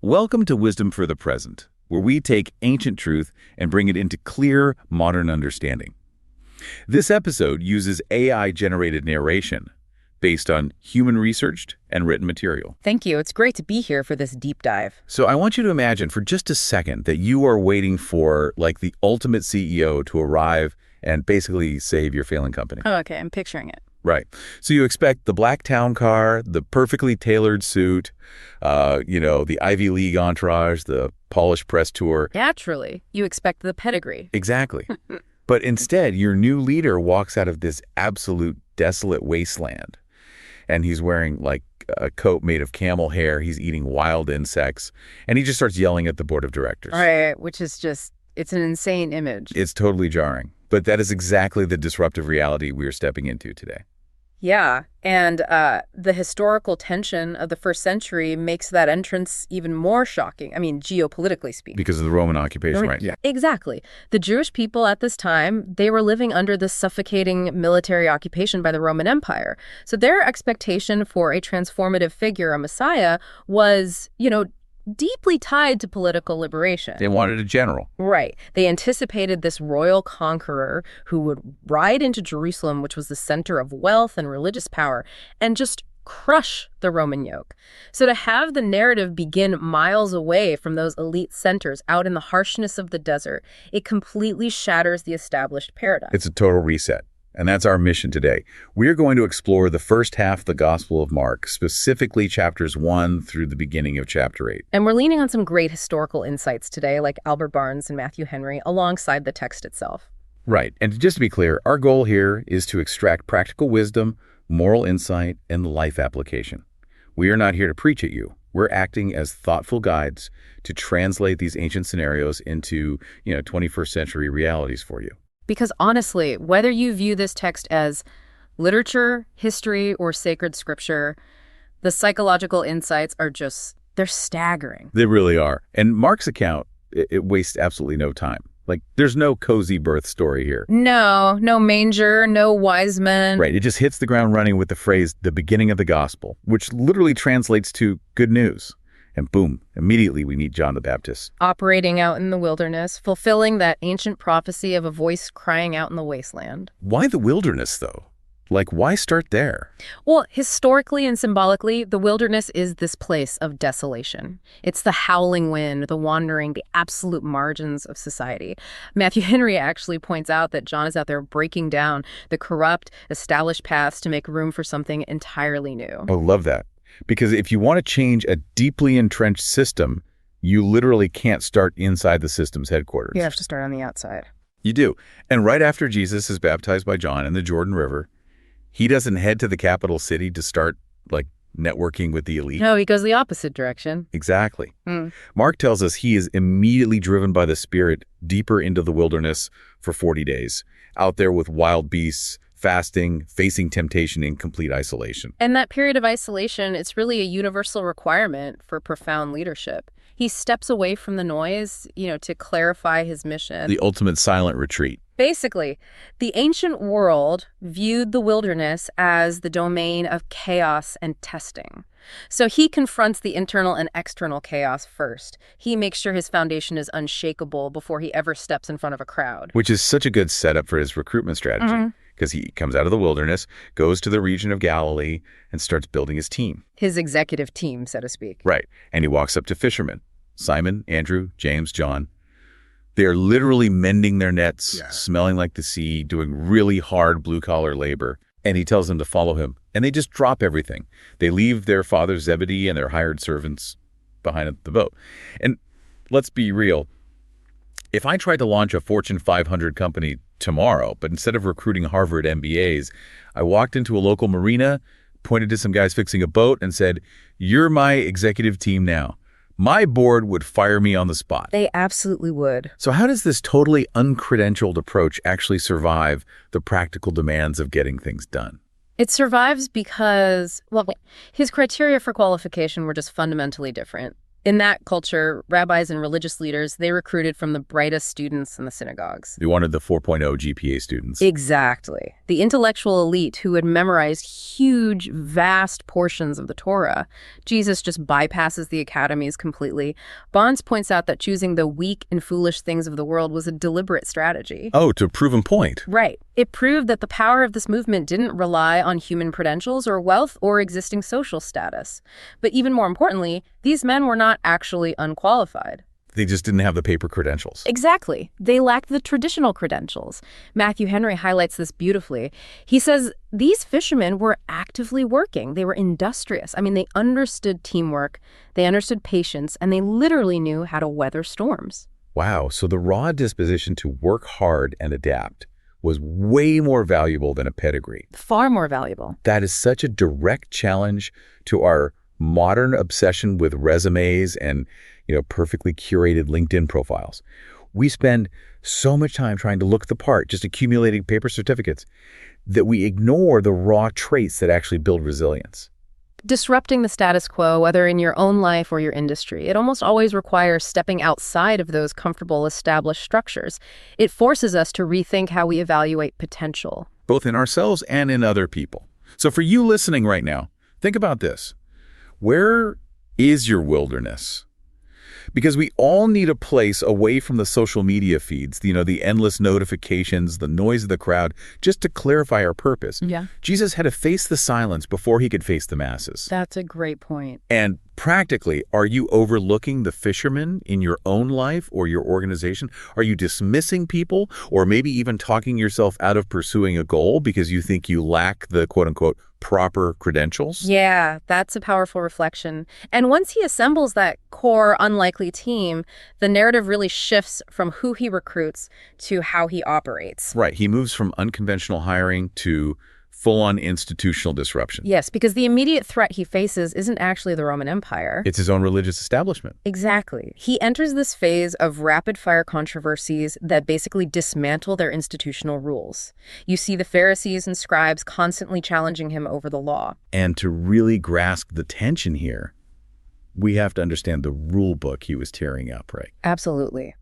Welcome to Wisdom for the Present, where we take ancient truth and bring it into clear, modern understanding. This episode uses AI-generated narration based on human-researched and written material. Thank you. It's great to be here for this deep dive. So I want you to imagine for just a second that you are waiting for, like, the ultimate CEO to arrive and basically save your failing company. Oh, okay. I'm picturing it. Right. So you expect the black town car, the perfectly tailored suit, the Ivy League entourage, the polished press tour. Naturally, you expect the pedigree. Exactly. But instead, your new leader walks out of this absolute desolate wasteland. And he's wearing, like, a coat made of camel hair. He's eating wild insects. And he just starts yelling at the board of directors. Right, which is just, it's an insane image. It's totally jarring. But that is exactly the disruptive reality we are stepping into today. Yeah, and the historical tension of the first century makes that entrance even more shocking. I mean, geopolitically speaking. Because of the Roman occupation, right? Yeah. Exactly. The Jewish people at this time, they were living under this suffocating military occupation by the Roman Empire. So their expectation for a transformative figure, a messiah, was, deeply tied to political liberation. They wanted a general. Right. They anticipated this royal conqueror who would ride into Jerusalem, which was the center of wealth and religious power, and just crush the Roman yoke. So to have the narrative begin miles away from those elite centers out in the harshness of the desert, it completely shatters the established paradigm. It's a total reset. And that's our mission today. We're going to explore the first half of the Gospel of Mark, specifically chapters 1 through the beginning of chapter 8. And we're leaning on some great historical insights today, like Albert Barnes and Matthew Henry, alongside the text itself. Right. And just to be clear, our goal here is to extract practical wisdom, moral insight, and life application. We are not here to preach at you. We're acting as thoughtful guides to translate these ancient scenarios into, 21st century realities for you. Because honestly, whether you view this text as literature, history, or sacred scripture, the psychological insights are they're staggering. They really are. And Mark's account, it wastes absolutely no time. Like, there's no cozy birth story here. No manger, no wise men. Right. It just hits the ground running with the phrase, the beginning of the gospel, which literally translates to good news. And boom, immediately we meet John the Baptist. Operating out in the wilderness, fulfilling that ancient prophecy of a voice crying out in the wasteland. Why the wilderness, though? Like, why start there? Well, historically and symbolically, the wilderness is this place of desolation. It's the howling wind, the wandering, the absolute margins of society. Matthew Henry actually points out that John is out there breaking down the corrupt, established paths to make room for something entirely new. Oh, love that. Because if you want to change a deeply entrenched system, you literally can't start inside the system's headquarters. You have to start on the outside. You do. And right after Jesus is baptized by John in the Jordan River, he doesn't head to the capital city to start, networking with the elite. No, he goes the opposite direction. Exactly. Mark tells us he is immediately driven by the Spirit deeper into the wilderness for 40 days, out there with wild beasts, fasting, facing temptation in complete isolation. And that period of isolation, it's really a universal requirement for profound leadership. He steps away from the noise, to clarify his mission. The ultimate silent retreat. Basically, the ancient world viewed the wilderness as the domain of chaos and testing. So he confronts the internal and external chaos first. He makes sure his foundation is unshakable before he ever steps in front of a crowd. Which is such a good setup for his recruitment strategy. Because he comes out of the wilderness, goes to the region of Galilee, and starts building his team. His executive team, so to speak. Right. And he walks up to fishermen, Simon, Andrew, James, John. They're literally mending their nets, smelling like the sea, doing really hard blue-collar labor. And he tells them to follow him. And they just drop everything. They leave their father Zebedee and their hired servants behind the boat. And let's be real. If I tried to launch a Fortune 500 company tomorrow, but instead of recruiting Harvard MBAs, I walked into a local marina, pointed to some guys fixing a boat, and said, "You're my executive team now." My board would fire me on the spot. They absolutely would. So how does this totally uncredentialed approach actually survive the practical demands of getting things done? It survives because, his criteria for qualification were just fundamentally different. In that culture, rabbis and religious leaders, they recruited from the brightest students in the synagogues. They wanted the 4.0 GPA students. Exactly. The intellectual elite who had memorized huge, vast portions of the Torah. Jesus just bypasses the academies completely. Bonds points out that choosing the weak and foolish things of the world was a deliberate strategy. Oh, to prove a point. Right. It proved that the power of this movement didn't rely on human credentials or wealth or existing social status. But even more importantly, these men were not actually unqualified. They just didn't have the paper credentials. Exactly. They lacked the traditional credentials. Matthew Henry highlights this beautifully. He says these fishermen were actively working. They were industrious. I mean, they understood teamwork, they understood patience, and they literally knew how to weather storms. Wow. So the raw disposition to work hard and adapt was way more valuable than a pedigree. Far more valuable. That is such a direct challenge to our modern obsession with resumes and, perfectly curated LinkedIn profiles. We spend so much time trying to look the part, just accumulating paper certificates, that we ignore the raw traits that actually build resilience. Disrupting the status quo, whether in your own life or your industry, it almost always requires stepping outside of those comfortable, established structures. It forces us to rethink how we evaluate potential. Both in ourselves and in other people. So for you listening right now, think about this. Where is your wilderness? Because we all need a place away from the social media feeds, the endless notifications, the noise of the crowd, just to clarify our purpose. Yeah. Jesus had to face the silence before he could face the masses. That's a great point. And practically, are you overlooking the fishermen in your own life or your organization? Are you dismissing people or maybe even talking yourself out of pursuing a goal because you think you lack the quote-unquote proper credentials? Yeah, that's a powerful reflection. And once he assembles that core unlikely team, the narrative really shifts from who he recruits to how he operates. Right. He moves from unconventional hiring to full-on institutional disruption. Yes, because the immediate threat he faces isn't actually the Roman Empire. It's his own religious establishment. Exactly. He enters this phase of rapid-fire controversies that basically dismantle their institutional rules. You see the Pharisees and scribes constantly challenging him over the law. And to really grasp the tension here, we have to understand the rule book he was tearing up, right? Absolutely.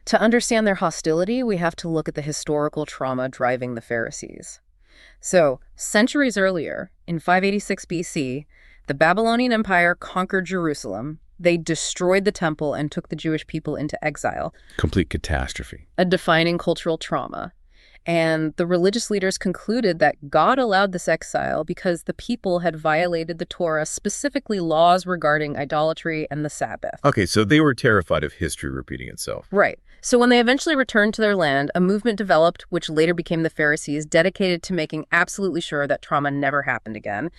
To understand their hostility, we have to look at the historical trauma driving the Pharisees. So, centuries earlier, in 586 BC, the Babylonian Empire conquered Jerusalem. They destroyed the temple and took the Jewish people into exile. Complete catastrophe. A defining cultural trauma. And the religious leaders concluded that God allowed this exile because the people had violated the Torah, specifically laws regarding idolatry and the Sabbath. Okay, so they were terrified of history repeating itself. Right. So when they eventually returned to their land, a movement developed, which later became the Pharisees, dedicated to making absolutely sure that trauma never happened again.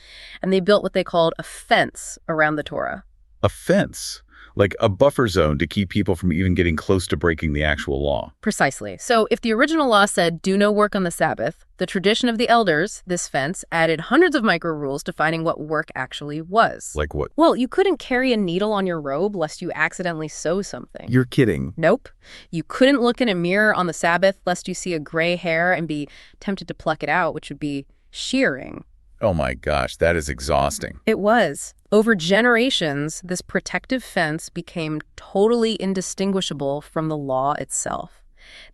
And they built what they called a fence around the Torah. A fence? Like a buffer zone to keep people from even getting close to breaking the actual law. Precisely. So if the original law said, do no work on the Sabbath, the tradition of the elders, this fence, added hundreds of micro rules defining what work actually was. Like what? Well, you couldn't carry a needle on your robe lest you accidentally sew something. You're kidding. Nope. You couldn't look in a mirror on the Sabbath lest you see a gray hair and be tempted to pluck it out, which would be shearing. Oh my gosh, that is exhausting. It was. Over generations, this protective fence became totally indistinguishable from the law itself.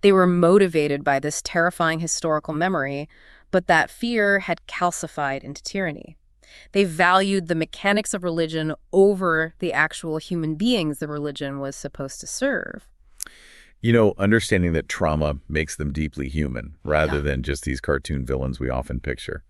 They were motivated by this terrifying historical memory, but that fear had calcified into tyranny. They valued the mechanics of religion over the actual human beings the religion was supposed to serve. Understanding that trauma makes them deeply human rather than just these cartoon villains we often picture.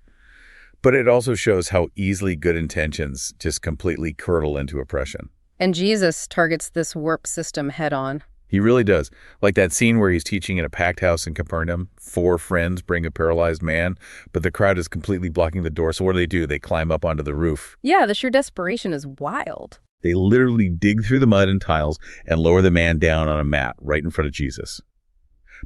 But it also shows how easily good intentions just completely curdle into oppression. And Jesus targets this warped system head on. He really does. Like that scene where he's teaching in a packed house in Capernaum. 4 friends bring a paralyzed man, but the crowd is completely blocking the door. So what do? They climb up onto the roof. Yeah, the sheer desperation is wild. They literally dig through the mud and tiles and lower the man down on a mat right in front of Jesus.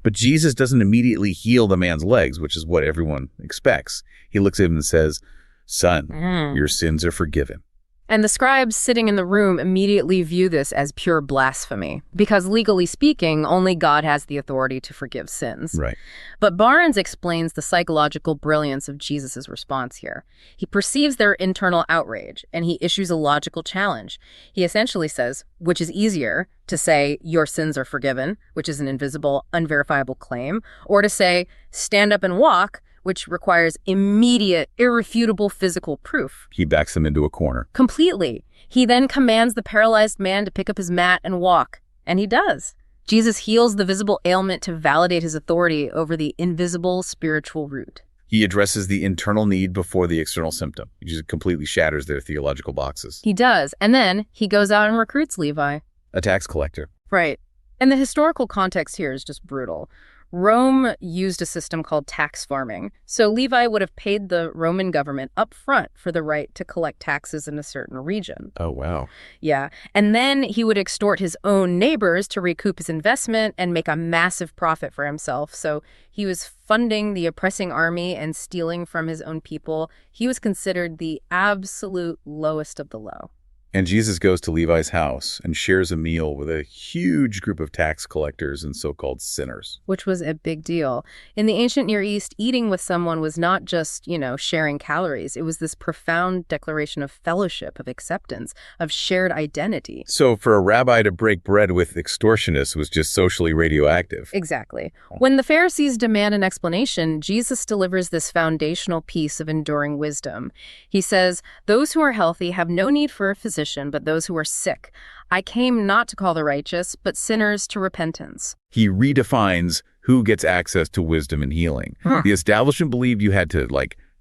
But Jesus doesn't immediately heal the man's legs, which is what everyone expects. He looks at him and says, "Son, your sins are forgiven." And the scribes sitting in the room immediately view this as pure blasphemy, because legally speaking, only God has the authority to forgive sins. Right. But Barnes explains the psychological brilliance of Jesus' response here. He perceives their internal outrage, and he issues a logical challenge. He essentially says, which is easier, to say, your sins are forgiven, which is an invisible, unverifiable claim, or to say, stand up and walk, which requires immediate, irrefutable physical proof. He backs them into a corner. Completely. He then commands the paralyzed man to pick up his mat and walk. And he does. Jesus heals the visible ailment to validate his authority over the invisible spiritual root. He addresses the internal need before the external symptom. He just completely shatters their theological boxes. He does. And then he goes out and recruits Levi. A tax collector. Right. And the historical context here is just brutal. Rome used a system called tax farming. So Levi would have paid the Roman government up front for the right to collect taxes in a certain region. Oh, wow. Yeah. And then he would extort his own neighbors to recoup his investment and make a massive profit for himself. So he was funding the oppressing army and stealing from his own people. He was considered the absolute lowest of the low. And Jesus goes to Levi's house and shares a meal with a huge group of tax collectors and so-called sinners. Which was a big deal. In the ancient Near East, eating with someone was not just, sharing calories. It was this profound declaration of fellowship, of acceptance, of shared identity. So for a rabbi to break bread with extortionists was just socially radioactive. Exactly. When the Pharisees demand an explanation, Jesus delivers this foundational piece of enduring wisdom. He says, those who are healthy have no need for a physician, but those who are sick. I came not to call the righteous, but sinners to repentance. He redefines who gets access to wisdom and healing. The establishment believed you had to,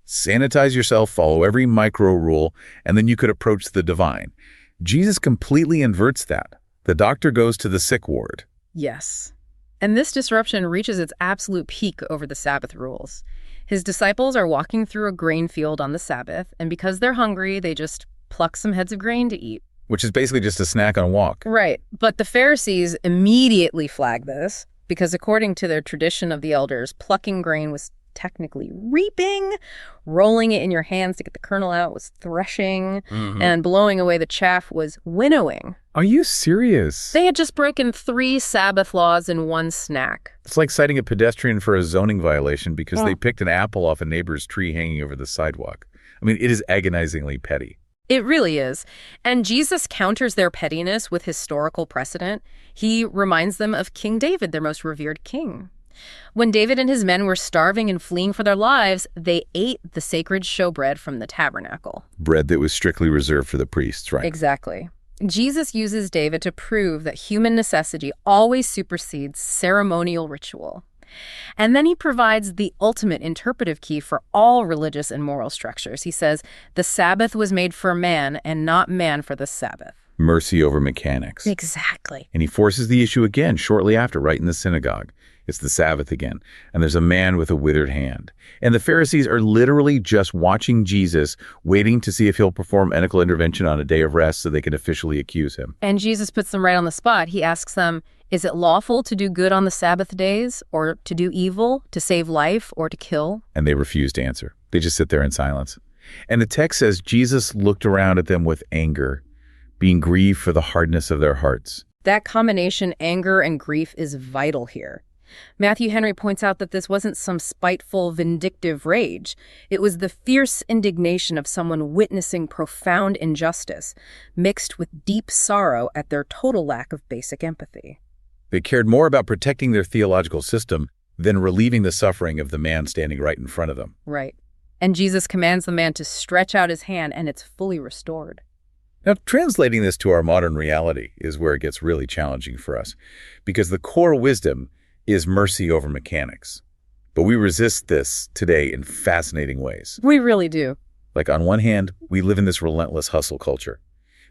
sanitize yourself, follow every micro rule, and then you could approach the divine. Jesus completely inverts that. The doctor goes to the sick ward. Yes. And this disruption reaches its absolute peak over the Sabbath rules. His disciples are walking through a grain field on the Sabbath, and because they're hungry, they just pluck some heads of grain to eat. Which is basically just a snack on a walk. Right. But the Pharisees immediately flag this because according to their tradition of the elders, plucking grain was technically reaping, rolling it in your hands to get the kernel out was threshing, and blowing away the chaff was winnowing. Are you serious? They had just broken 3 Sabbath laws in one snack. It's like citing a pedestrian for a zoning violation because they picked an apple off a neighbor's tree hanging over the sidewalk. I mean, it is agonizingly petty. It really is. And Jesus counters their pettiness with historical precedent. He reminds them of King David, their most revered king. When David and his men were starving and fleeing for their lives, they ate the sacred showbread from the tabernacle. Bread that was strictly reserved for the priests, right? Exactly. Jesus uses David to prove that human necessity always supersedes ceremonial ritual. And then he provides the ultimate interpretive key for all religious and moral structures. He says, the Sabbath was made for man and not man for the Sabbath. Mercy over mechanics. Exactly. And he forces the issue again shortly after, right in the synagogue. It's the Sabbath again, and there's a man with a withered hand. And the Pharisees are literally just watching Jesus, waiting to see if he'll perform medical intervention on a day of rest so they can officially accuse him. And Jesus puts them right on the spot. He asks them, is it lawful to do good on the Sabbath days, or to do evil, to save life, or to kill? And they refuse to answer. They just sit there in silence. And the text says Jesus looked around at them with anger, being grieved for the hardness of their hearts. That combination, anger and grief, is vital here. Matthew Henry points out that this wasn't some spiteful, vindictive rage. It was the fierce indignation of someone witnessing profound injustice, mixed with deep sorrow at their total lack of basic empathy. They cared more about protecting their theological system than relieving the suffering of the man standing right in front of them. Right. And Jesus commands the man to stretch out his hand, and it's fully restored. Now, translating this to our modern reality is where it gets really challenging for us, because the core wisdom is mercy over mechanics. But we resist this today in fascinating ways. We really do. Like, on one hand, we live in this relentless hustle culture.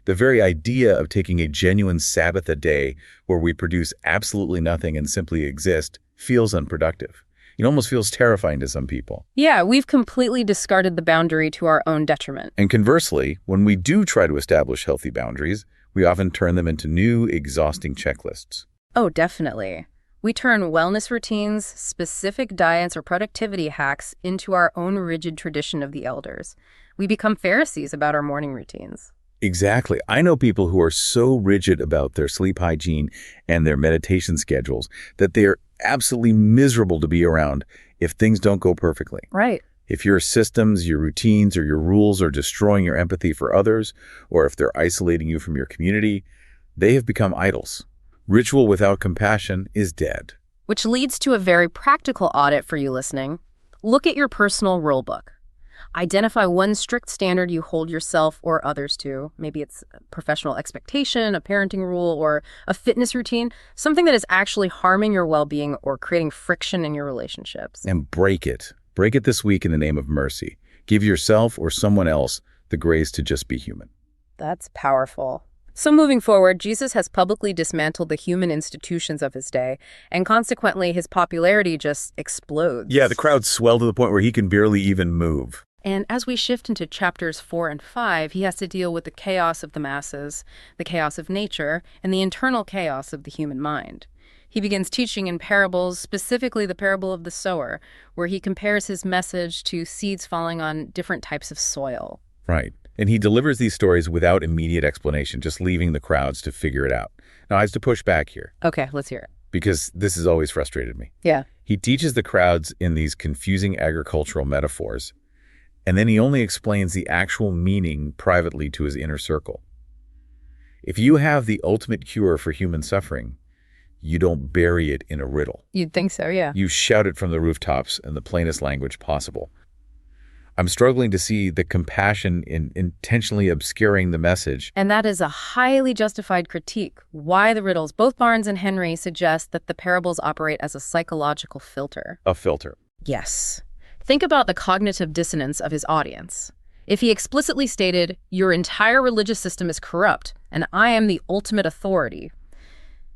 The very idea of taking a genuine Sabbath a day where we produce absolutely nothing and simply exist feels unproductive. It almost feels terrifying to some people. Yeah, we've completely discarded the boundary to our own detriment. And conversely, when we do try to establish healthy boundaries, we often turn them into new, exhausting checklists. Oh, definitely. We turn wellness routines, specific diets, or productivity hacks into our own rigid tradition of the elders. We become Pharisees about our morning routines. Exactly. I know people who are so rigid about their sleep hygiene and their meditation schedules that they are absolutely miserable to be around if things don't go perfectly. Right. If your systems, your routines, or your rules are destroying your empathy for others, or if they're isolating you from your community, they have become idols. Ritual without compassion is dead. Which leads to a very practical audit for you listening. Look at your personal rule book. Identify one strict standard you hold yourself or others to. Maybe it's a professional expectation, a parenting rule, or a fitness routine, something that is actually harming your well-being or creating friction in your relationships. And break it. Break it this week in the name of mercy. Give yourself or someone else the grace to just be human. That's powerful. So moving forward, Jesus has publicly dismantled the human institutions of his day, and consequently, his popularity just explodes. Yeah, the crowds swell to the point where he can barely even move. And as we shift into chapters 4 and 5, he has to deal with the chaos of the masses, the chaos of nature, and the internal chaos of the human mind. He begins teaching in parables, specifically the parable of the sower, where he compares his message to seeds falling on different types of soil. Right. And he delivers these stories without immediate explanation, just leaving the crowds to figure it out. Now, I have to push back here. Okay, let's hear it. Because this has always frustrated me. Yeah. He teaches the crowds in these confusing agricultural metaphors, and then he only explains the actual meaning privately to his inner circle. If you have the ultimate cure for human suffering, you don't bury it in a riddle. You'd think so, yeah. You shout it from the rooftops in the plainest language possible. I'm struggling to see the compassion in intentionally obscuring the message. And that is a highly justified critique. Why the riddles? Both Barnes and Henry suggest that the parables operate as a psychological filter. A filter. Yes. Think about the cognitive dissonance of his audience. If he explicitly stated, "Your entire religious system is corrupt, and I am the ultimate authority,"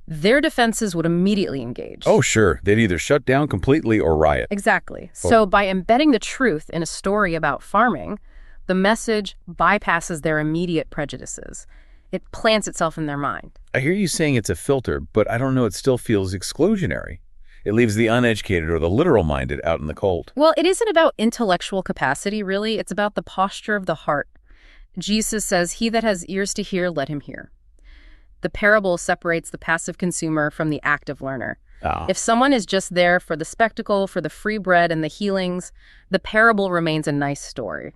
their defenses would immediately engage. Oh, sure. They'd either shut down completely or riot. Exactly. So by embedding the truth in a story about farming, the message bypasses their immediate prejudices. It plants itself in their mind. I hear you saying it's a filter, but I don't know, it still feels exclusionary. It leaves the uneducated or the literal-minded out in the cold. Well, it isn't about intellectual capacity, really. It's about the posture of the heart. Jesus says, "He that has ears to hear, let him hear." The parable separates the passive consumer from the active learner. If someone is just there for the spectacle, for the free bread and the healings, the parable remains a nice story.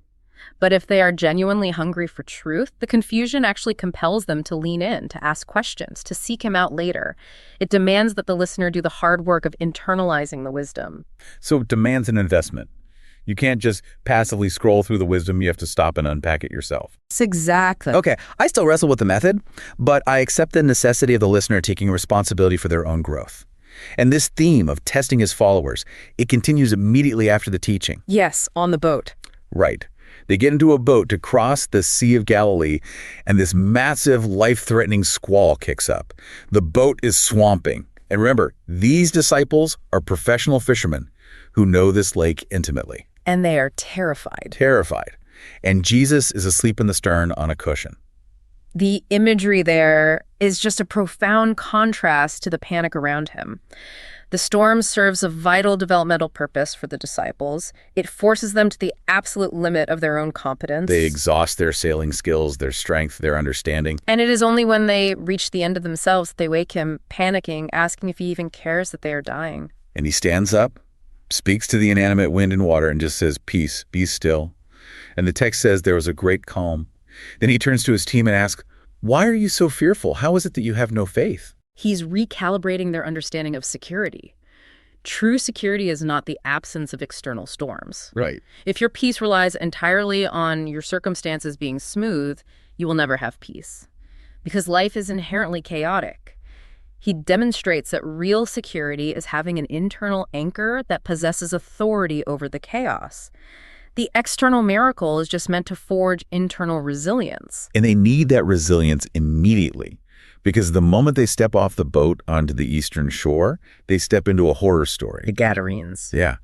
But if they are genuinely hungry for truth, the confusion actually compels them to lean in, to ask questions, to seek him out later. It demands that the listener do the hard work of internalizing the wisdom. So it demands an investment. You can't just passively scroll through the wisdom. You have to stop and unpack it yourself. Exactly. Okay, I still wrestle with the method, but I accept the necessity of the listener taking responsibility for their own growth. And this theme of testing his followers, it continues immediately after the teaching. Yes, on the boat. Right. They get into a boat to cross the Sea of Galilee, and this massive, life-threatening squall kicks up. The boat is swamping. And remember, these disciples are professional fishermen who know this lake intimately. And they are terrified. Terrified. And Jesus is asleep in the stern on a cushion. The imagery there is just a profound contrast to the panic around him. The storm serves a vital developmental purpose for the disciples. It forces them to the absolute limit of their own competence. They exhaust their sailing skills, their strength, their understanding. And it is only when they reach the end of themselves that they wake him, panicking, asking if he even cares that they are dying. And he stands up, speaks to the inanimate wind and water, and just says, "Peace, be still." And the text says there was a great calm. Then he turns to his team and asks, "Why are you so fearful? How is it that you have no faith?" He's recalibrating their understanding of security. True security is not the absence of external storms. Right. If your peace relies entirely on your circumstances being smooth, you will never have peace. Because life is inherently chaotic. He demonstrates that real security is having an internal anchor that possesses authority over the chaos. The external miracle is just meant to forge internal resilience. And they need that resilience immediately. Because the moment they step off the boat onto the eastern shore, they step into a horror story. The Gadarenes. Yeah.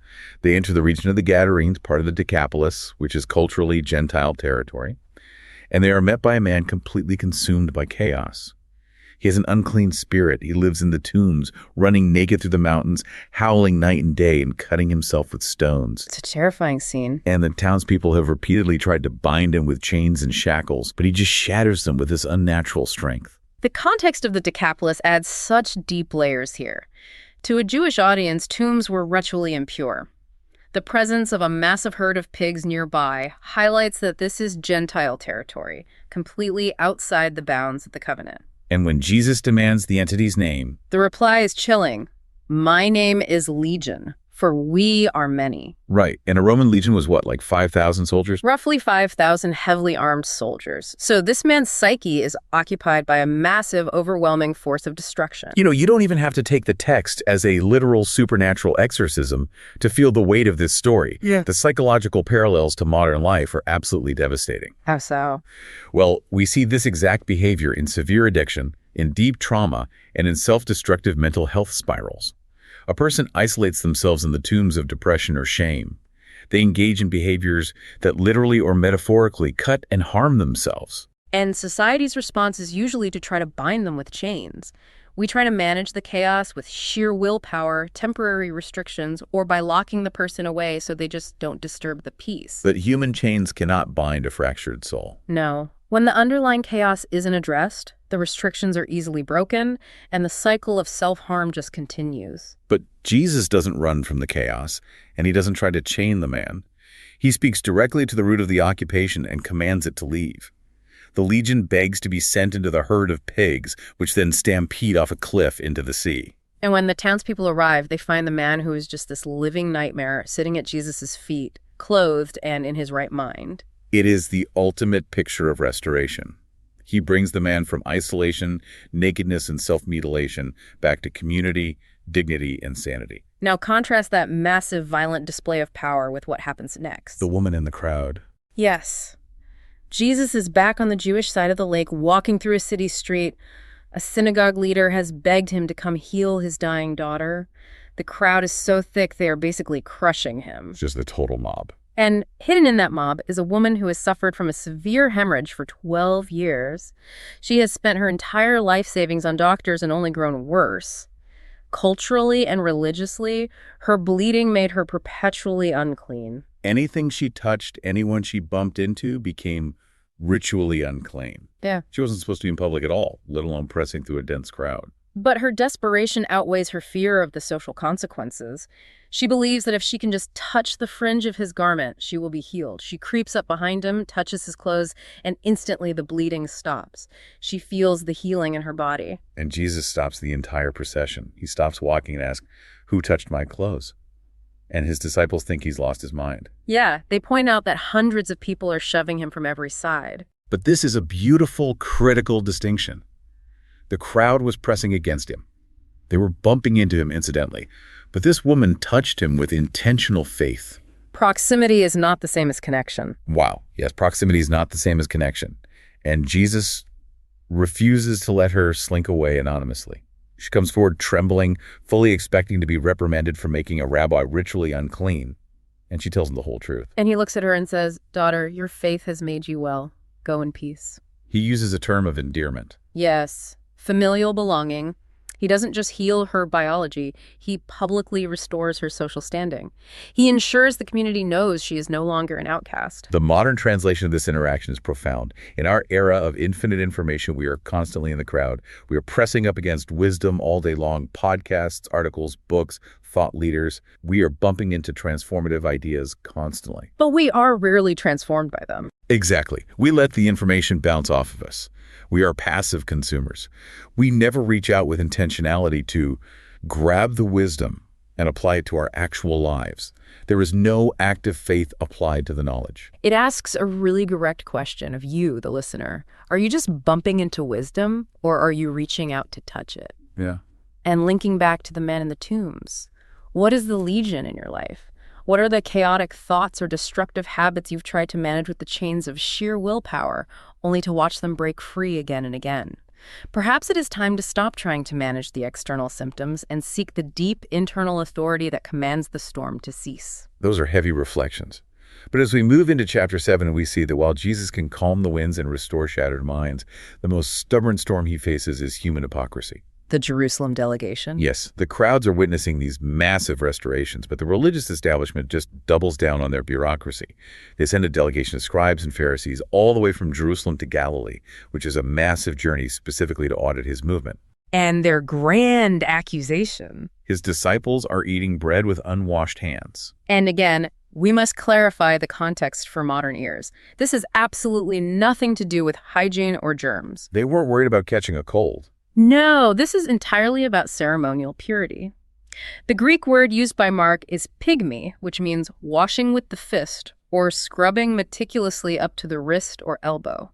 They enter the region of the Gadarenes, part of the Decapolis, which is culturally Gentile territory. And they are met by a man completely consumed by chaos. He has an unclean spirit. He lives in the tombs, running naked through the mountains, howling night and day, and cutting himself with stones. It's a terrifying scene. And the townspeople have repeatedly tried to bind him with chains and shackles, but he just shatters them with his unnatural strength. The context of the Decapolis adds such deep layers here. To a Jewish audience, tombs were ritually impure. The presence of a massive herd of pigs nearby highlights that this is Gentile territory, completely outside the bounds of the covenant. And when Jesus demands the entity's name, the reply is chilling. My name is Legion, for we are many. Right. And a Roman legion was what, like 5,000 soldiers? Roughly 5,000 heavily armed soldiers. So this man's psyche is occupied by a massive, overwhelming force of destruction. You don't even have to take the text as a literal supernatural exorcism to feel the weight of this story. Yeah. The psychological parallels to modern life are absolutely devastating. How so? Well, we see this exact behavior in severe addiction, in deep trauma, and in self-destructive mental health spirals. A person isolates themselves in the tombs of depression or shame. They engage in behaviors that literally or metaphorically cut and harm themselves. And society's response is usually to try to bind them with chains. We try to manage the chaos with sheer willpower, temporary restrictions, or by locking the person away so they just don't disturb the peace. But human chains cannot bind a fractured soul. No. When the underlying chaos isn't addressed, the restrictions are easily broken, and the cycle of self-harm just continues. But Jesus doesn't run from the chaos, and he doesn't try to chain the man. He speaks directly to the root of the occupation and commands it to leave. The legion begs to be sent into the herd of pigs, which then stampede off a cliff into the sea. And when the townspeople arrive, they find the man who is just this living nightmare sitting at Jesus' feet, clothed and in his right mind. It is the ultimate picture of restoration. He brings the man from isolation, nakedness, and self-mutilation back to community, dignity, and sanity. Now contrast that massive, violent display of power with what happens next. The woman in the crowd. Yes. Jesus is back on the Jewish side of the lake, walking through a city street. A synagogue leader has begged him to come heal his dying daughter. The crowd is so thick they are basically crushing him. It's just the total mob. And hidden in that mob is a woman who has suffered from a severe hemorrhage for 12 years. She has spent her entire life savings on doctors and only grown worse. Culturally and religiously, her bleeding made her perpetually unclean. Anything she touched, anyone she bumped into, became ritually unclean. Yeah. She wasn't supposed to be in public at all, let alone pressing through a dense crowd. But her desperation outweighs her fear of the social consequences. She believes that if she can just touch the fringe of his garment, she will be healed. She creeps up behind him, touches his clothes, and instantly the bleeding stops. She feels the healing in her body. And Jesus stops the entire procession. He stops walking and asks, "Who touched my clothes?" And his disciples think he's lost his mind. Yeah, they point out that hundreds of people are shoving him from every side. But this is a beautiful, critical distinction. The crowd was pressing against him. They were bumping into him incidentally. But this woman touched him with intentional faith. Proximity is not the same as connection. Wow. Yes, proximity is not the same as connection. And Jesus refuses to let her slink away anonymously. She comes forward trembling, fully expecting to be reprimanded for making a rabbi ritually unclean. And she tells him the whole truth. And he looks at her and says, "Daughter, your faith has made you well. Go in peace." He uses a term of endearment. Yes, familial belonging. He doesn't just heal her biology, he publicly restores her social standing. He ensures the community knows she is no longer an outcast. The modern translation of this interaction is profound. In our era of infinite information, we are constantly in the crowd. We are pressing up against wisdom all day long, podcasts, articles, books, thought leaders. We are bumping into transformative ideas constantly. But we are rarely transformed by them. Exactly. We let the information bounce off of us. We are passive consumers. We never reach out with intentionality to grab the wisdom and apply it to our actual lives. There is no active faith applied to the knowledge. It asks a really direct question of you, the listener. Are you just bumping into wisdom, or are you reaching out to touch it? Yeah. And linking back to the man in the tombs, what is the legion in your life? What are the chaotic thoughts or destructive habits you've tried to manage with the chains of sheer willpower, only to watch them break free again and again? Perhaps it is time to stop trying to manage the external symptoms and seek the deep internal authority that commands the storm to cease. Those are heavy reflections. But as we move into chapter 7, we see that while Jesus can calm the winds and restore shattered minds, the most stubborn storm he faces is human hypocrisy. The Jerusalem delegation? Yes, the crowds are witnessing these massive restorations, but the religious establishment just doubles down on their bureaucracy. They send a delegation of scribes and Pharisees all the way from Jerusalem to Galilee, which is a massive journey specifically to audit his movement. And their grand accusation. His disciples are eating bread with unwashed hands. And again, we must clarify the context for modern ears. This has absolutely nothing to do with hygiene or germs. They weren't worried about catching a cold. No, this is entirely about ceremonial purity. The Greek word used by Mark is pygmy, which means washing with the fist or scrubbing meticulously up to the wrist or elbow.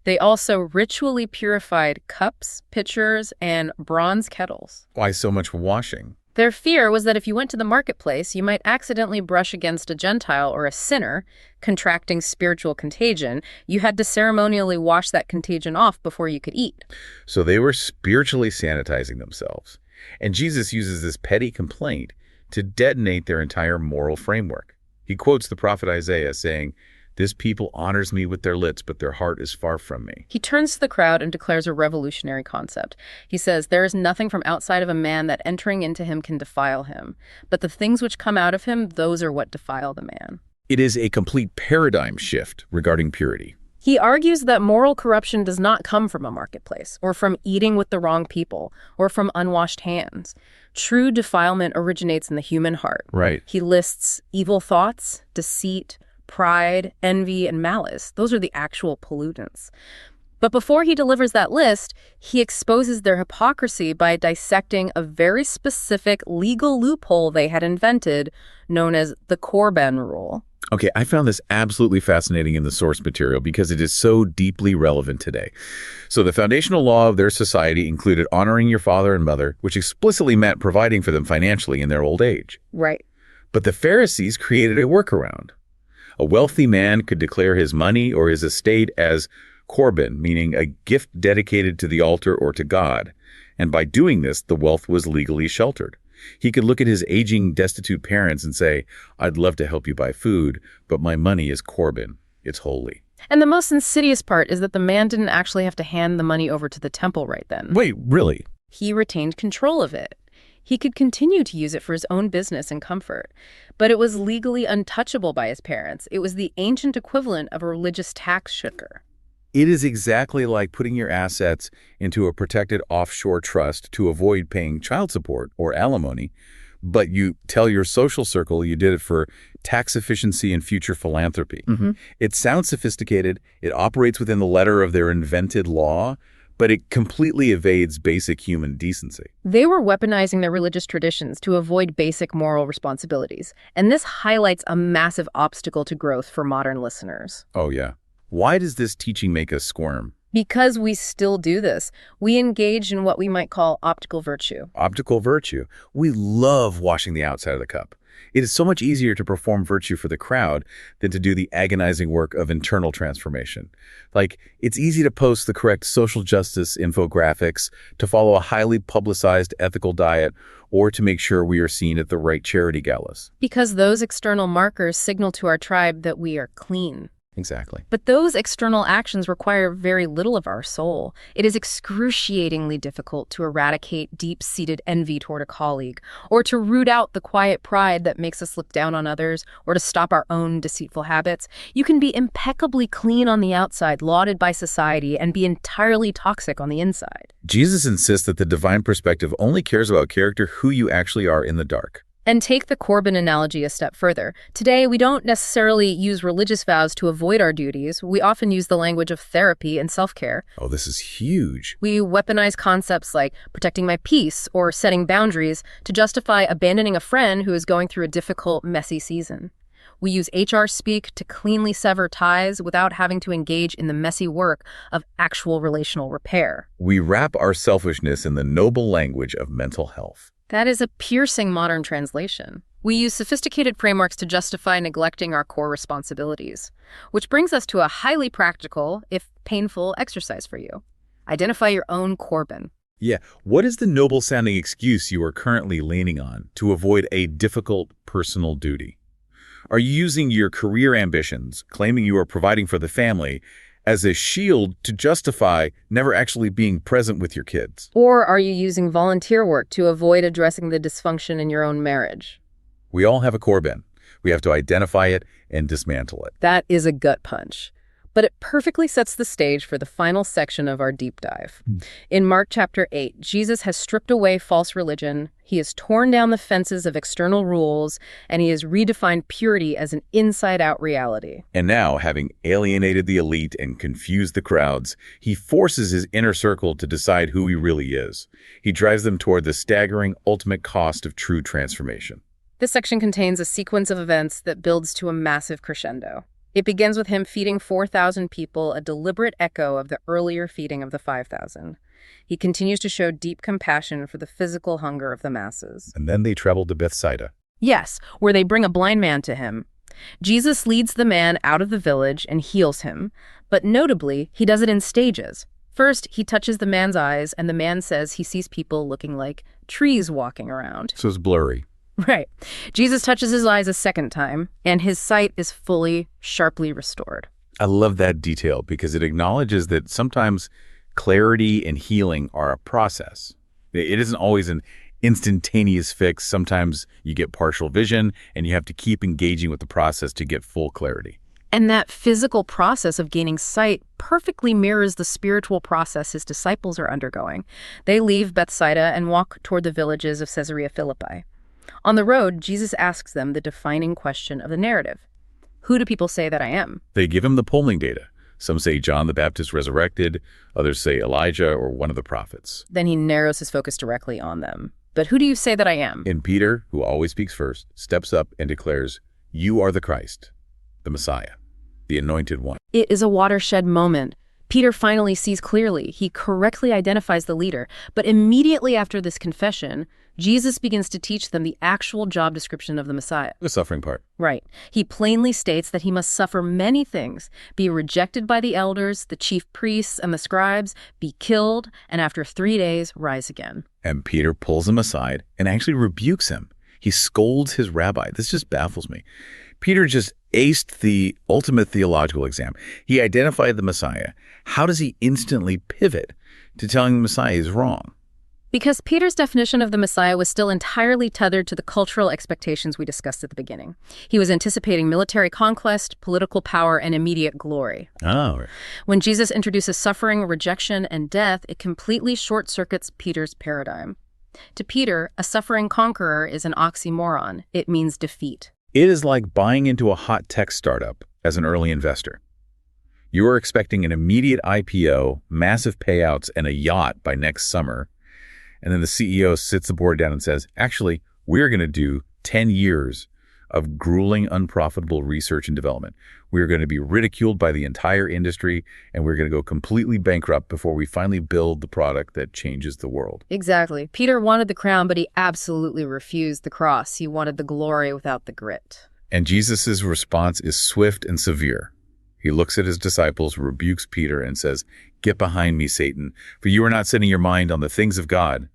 They also ritually purified cups, pitchers, and bronze kettles. Why so much washing? Their fear was that if you went to the marketplace, you might accidentally brush against a Gentile or a sinner, contracting spiritual contagion. You had to ceremonially wash that contagion off before you could eat. So they were spiritually sanitizing themselves. And Jesus uses this petty complaint to detonate their entire moral framework. He quotes the prophet Isaiah saying, "This people honors me with their lips, but their heart is far from me." He turns to the crowd and declares a revolutionary concept. He says, "There is nothing from outside of a man that entering into him can defile him. But the things which come out of him, those are what defile the man." It is a complete paradigm shift regarding purity. He argues that moral corruption does not come from a marketplace, or from eating with the wrong people, or from unwashed hands. True defilement originates in the human heart. Right. He lists evil thoughts, deceit, pride, envy, and malice. Those are the actual pollutants. But before he delivers that list, he exposes their hypocrisy by dissecting a very specific legal loophole they had invented, known as the Corban rule. Okay, I found this absolutely fascinating in the source material because it is so deeply relevant today. So the foundational law of their society included honoring your father and mother, which explicitly meant providing for them financially in their old age. Right. But the Pharisees created a workaround. A wealthy man could declare his money or his estate as Corban, meaning a gift dedicated to the altar or to God. And by doing this, the wealth was legally sheltered. He could look at his aging, destitute parents and say, "I'd love to help you buy food, but my money is Corban. It's holy." And the most insidious part is that the man didn't actually have to hand the money over to the temple right then. Wait, really? He retained control of it. He could continue to use it for his own business and comfort. But it was legally untouchable by his parents. It was the ancient equivalent of a religious tax shirker. It is exactly like putting your assets into a protected offshore trust to avoid paying child support or alimony, but you tell your social circle you did it for tax efficiency and future philanthropy. It sounds sophisticated, it operates within the letter of their invented law, but it completely evades basic human decency. They were weaponizing their religious traditions to avoid basic moral responsibilities. And this highlights a massive obstacle to growth for modern listeners. Oh, yeah. Why does this teaching make us squirm? Because we still do this. We engage in what we might call optical virtue. Optical virtue. We love washing the outside of the cup. It is so much easier to perform virtue for the crowd than to do the agonizing work of internal transformation. Like, it's easy to post the correct social justice infographics, to follow a highly publicized ethical diet, or to make sure we are seen at the right charity galas. Because those external markers signal to our tribe that we are clean. Exactly. But those external actions require very little of our soul. It is excruciatingly difficult to eradicate deep-seated envy toward a colleague, or to root out the quiet pride that makes us look down on others, or to stop our own deceitful habits. You can be impeccably clean on the outside, lauded by society, and be entirely toxic on the inside. Jesus insists that the divine perspective only cares about character, who you actually are in the dark. And take the Corban analogy a step further. Today, we don't necessarily use religious vows to avoid our duties. We often use the language of therapy and self-care. Oh, this is huge. We weaponize concepts like protecting my peace or setting boundaries to justify abandoning a friend who is going through a difficult, messy season. We use HR speak to cleanly sever ties without having to engage in the messy work of actual relational repair. We wrap our selfishness in the noble language of mental health. That is a piercing modern translation. We use sophisticated frameworks to justify neglecting our core responsibilities, which brings us to a highly practical, if painful, exercise for you. Identify your own Corban. Yeah, what is the noble-sounding excuse you are currently leaning on to avoid a difficult personal duty? Are you using your career ambitions, claiming you are providing for the family, as a shield to justify never actually being present with your kids? Or are you using volunteer work to avoid addressing the dysfunction in your own marriage? We all have a core bin. We have to identify it and dismantle it. That is a gut punch. But it perfectly sets the stage for the final section of our deep dive. In Mark chapter 8, Jesus has stripped away false religion, he has torn down the fences of external rules, and he has redefined purity as an inside-out reality. And now, having alienated the elite and confused the crowds, he forces his inner circle to decide who he really is. He drives them toward the staggering ultimate cost of true transformation. This section contains a sequence of events that builds to a massive crescendo. It begins with him feeding 4,000 people, a deliberate echo of the earlier feeding of the 5,000. He continues to show deep compassion for the physical hunger of the masses. And then they travel to Bethsaida. Yes, where they bring a blind man to him. Jesus leads the man out of the village and heals him, but notably, he does it in stages. First, he touches the man's eyes, and the man says he sees people looking like trees walking around. So it's blurry. Right. Jesus touches his eyes a second time, and his sight is fully, sharply restored. I love that detail because it acknowledges that sometimes clarity and healing are a process. It isn't always an instantaneous fix. Sometimes you get partial vision, and you have to keep engaging with the process to get full clarity. And that physical process of gaining sight perfectly mirrors the spiritual process his disciples are undergoing. They leave Bethsaida and walk toward the villages of Caesarea Philippi. On the road, Jesus asks them the defining question of the narrative. Who do people say that I am? They give him the polling data. Some say John the Baptist resurrected, others say Elijah or one of the prophets. Then he narrows his focus directly on them. But who do you say that I am? And Peter, who always speaks first, steps up and declares, "You are the Christ, the Messiah, the Anointed One." It is a watershed moment. Peter finally sees clearly. He correctly identifies the leader. But immediately after this confession, Jesus begins to teach them the actual job description of the Messiah. The suffering part. Right. He plainly states that he must suffer many things, be rejected by the elders, the chief priests, and the scribes, be killed, and after 3 days, rise again. And Peter pulls him aside and actually rebukes him. He scolds his rabbi. This just baffles me. Peter just aced the ultimate theological exam. He identified the Messiah. How does he instantly pivot to telling the Messiah is wrong? Because Peter's definition of the Messiah was still entirely tethered to the cultural expectations we discussed at the beginning. He was anticipating military conquest, political power, and immediate glory. Oh. When Jesus introduces suffering, rejection, and death, it completely short-circuits Peter's paradigm. To Peter, a suffering conqueror is an oxymoron. It means defeat. It is like buying into a hot tech startup as an early investor. You are expecting an immediate IPO, massive payouts, and a yacht by next summer. And then the CEO sits the board down and says, actually, we're going to do 10 years of grueling, unprofitable research and development. We're going to be ridiculed by the entire industry, and we're going to go completely bankrupt before we finally build the product that changes the world. Exactly. Peter wanted the crown, but he absolutely refused the cross. He wanted the glory without the grit. And Jesus' response is swift and severe. He looks at his disciples, rebukes Peter, and says, "Get behind me, Satan, for you are not setting your mind on the things of God,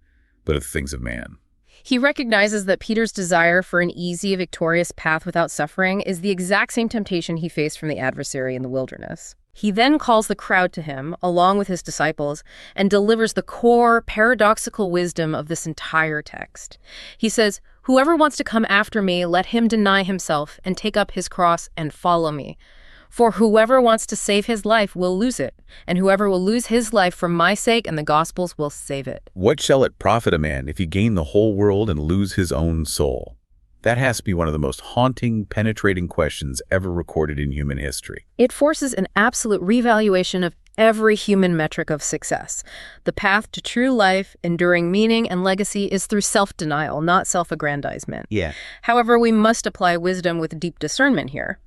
but of the things of man." He recognizes that Peter's desire for an easy, victorious path without suffering is the exact same temptation he faced from the adversary in the wilderness. He then calls the crowd to him, along with his disciples, and delivers the core, paradoxical wisdom of this entire text. He says, "Whoever wants to come after me, let him deny himself and take up his cross and follow me. For whoever wants to save his life will lose it, and whoever will lose his life for my sake and the gospel's will save it." What shall it profit a man if he gain the whole world and lose his own soul? That has to be one of the most haunting, penetrating questions ever recorded in human history. It forces an absolute revaluation of every human metric of success. The path to true life, enduring meaning, and legacy is through self-denial, not self-aggrandizement. Yeah. However, we must apply wisdom with deep discernment here.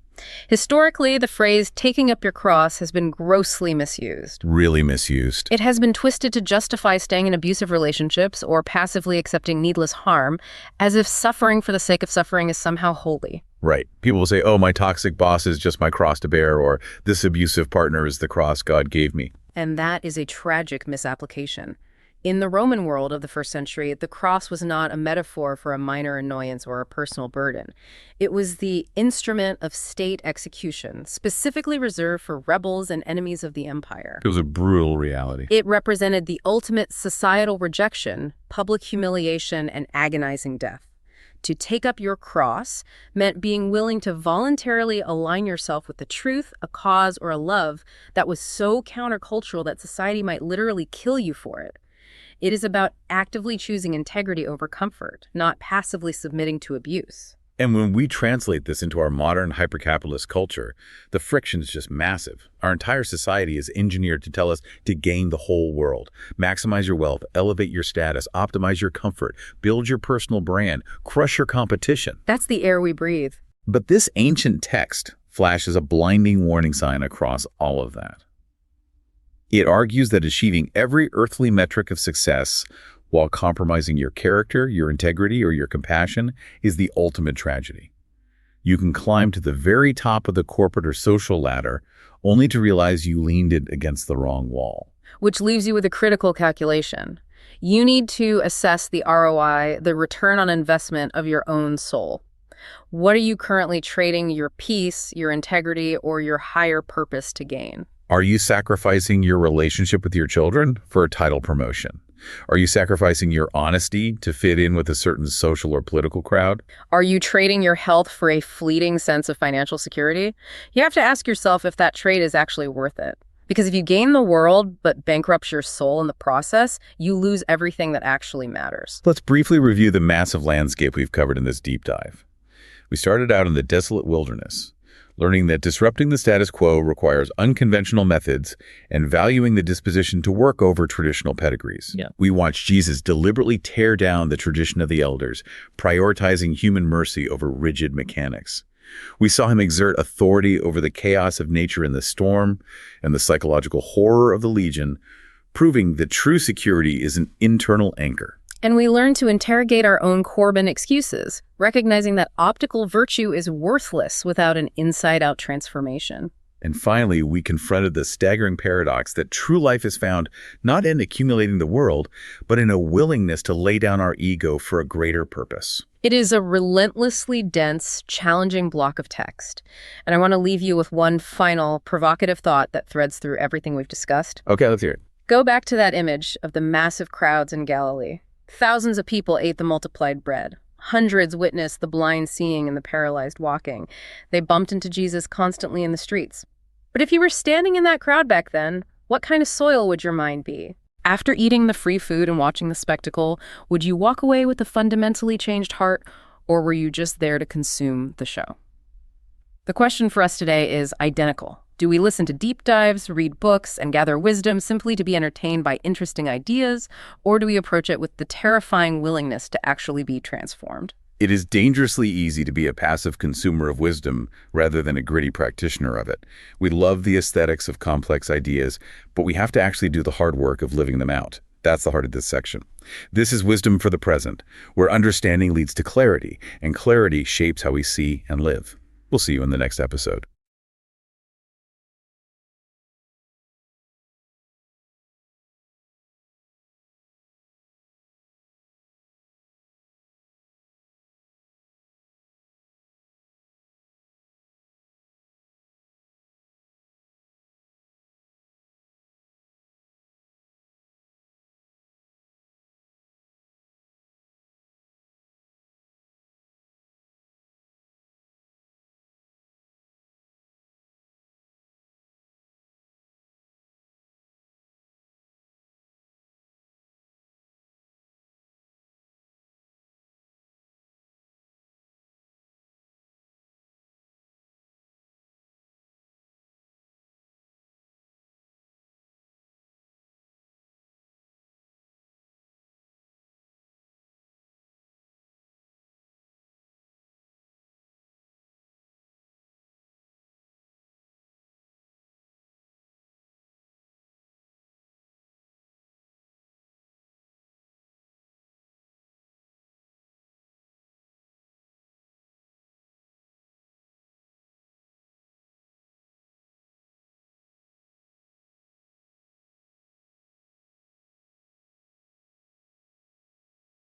Historically, the phrase "taking up your cross" has been grossly misused. Really misused. It has been twisted to justify staying in abusive relationships or passively accepting needless harm, as if suffering for the sake of suffering is somehow holy. Right. People will say, "Oh, my toxic boss is just my cross to bear," or "this abusive partner is the cross God gave me." And that is a tragic misapplication. In the Roman world of the first century, the cross was not a metaphor for a minor annoyance or a personal burden. It was the instrument of state execution, specifically reserved for rebels and enemies of the empire. It was a brutal reality. It represented the ultimate societal rejection, public humiliation, and agonizing death. To take up your cross meant being willing to voluntarily align yourself with the truth, a cause, or a love that was so countercultural that society might literally kill you for it. It is about actively choosing integrity over comfort, not passively submitting to abuse. And when we translate this into our modern hypercapitalist culture, the friction is just massive. Our entire society is engineered to tell us to gain the whole world, maximize your wealth, elevate your status, optimize your comfort, build your personal brand, crush your competition. That's the air we breathe. But this ancient text flashes a blinding warning sign across all of that. It argues that achieving every earthly metric of success while compromising your character, your integrity, or your compassion is the ultimate tragedy. You can climb to the very top of the corporate or social ladder only to realize you leaned it against the wrong wall. Which leaves you with a critical calculation. You need to assess the ROI, the return on investment of your own soul. What are you currently trading your peace, your integrity, or your higher purpose to gain? Are you sacrificing your relationship with your children for a title promotion? Are you sacrificing your honesty to fit in with a certain social or political crowd? Are you trading your health for a fleeting sense of financial security? You have to ask yourself if that trade is actually worth it. Because if you gain the world but bankrupts your soul in the process, you lose everything that actually matters. Let's briefly review the massive landscape we've covered in this deep dive. We started out in the desolate wilderness, learning that disrupting the status quo requires unconventional methods and valuing the disposition to work over traditional pedigrees. We watched Jesus deliberately tear down the tradition of the elders, prioritizing human mercy over rigid mechanics. We saw him exert authority over the chaos of nature in the storm and the psychological horror of the legion, proving that true security is an internal anchor. And we learn to interrogate our own Corbin excuses, recognizing that optical virtue is worthless without an inside-out transformation. And finally, we confronted the staggering paradox that true life is found not in accumulating the world, but in a willingness to lay down our ego for a greater purpose. It is a relentlessly dense, challenging block of text. And I want to leave you with one final provocative thought that threads through everything we've discussed. Okay, let's hear it. Go back to that image of the massive crowds in Galilee. Thousands of people ate the multiplied bread. Hundreds witnessed the blind seeing and the paralyzed walking. They bumped into Jesus constantly in the streets. But if you were standing in that crowd back then, what kind of soil would your mind be? After eating the free food and watching the spectacle, would you walk away with a fundamentally changed heart, or were you just there to consume the show? The question for us today is identical. Do we listen to deep dives, read books, and gather wisdom simply to be entertained by interesting ideas, or do we approach it with the terrifying willingness to actually be transformed? It is dangerously easy to be a passive consumer of wisdom rather than a gritty practitioner of it. We love the aesthetics of complex ideas, but we have to actually do the hard work of living them out. That's the heart of this section. This is Wisdom for the Present, where understanding leads to clarity, and clarity shapes how we see and live. We'll see you in the next episode.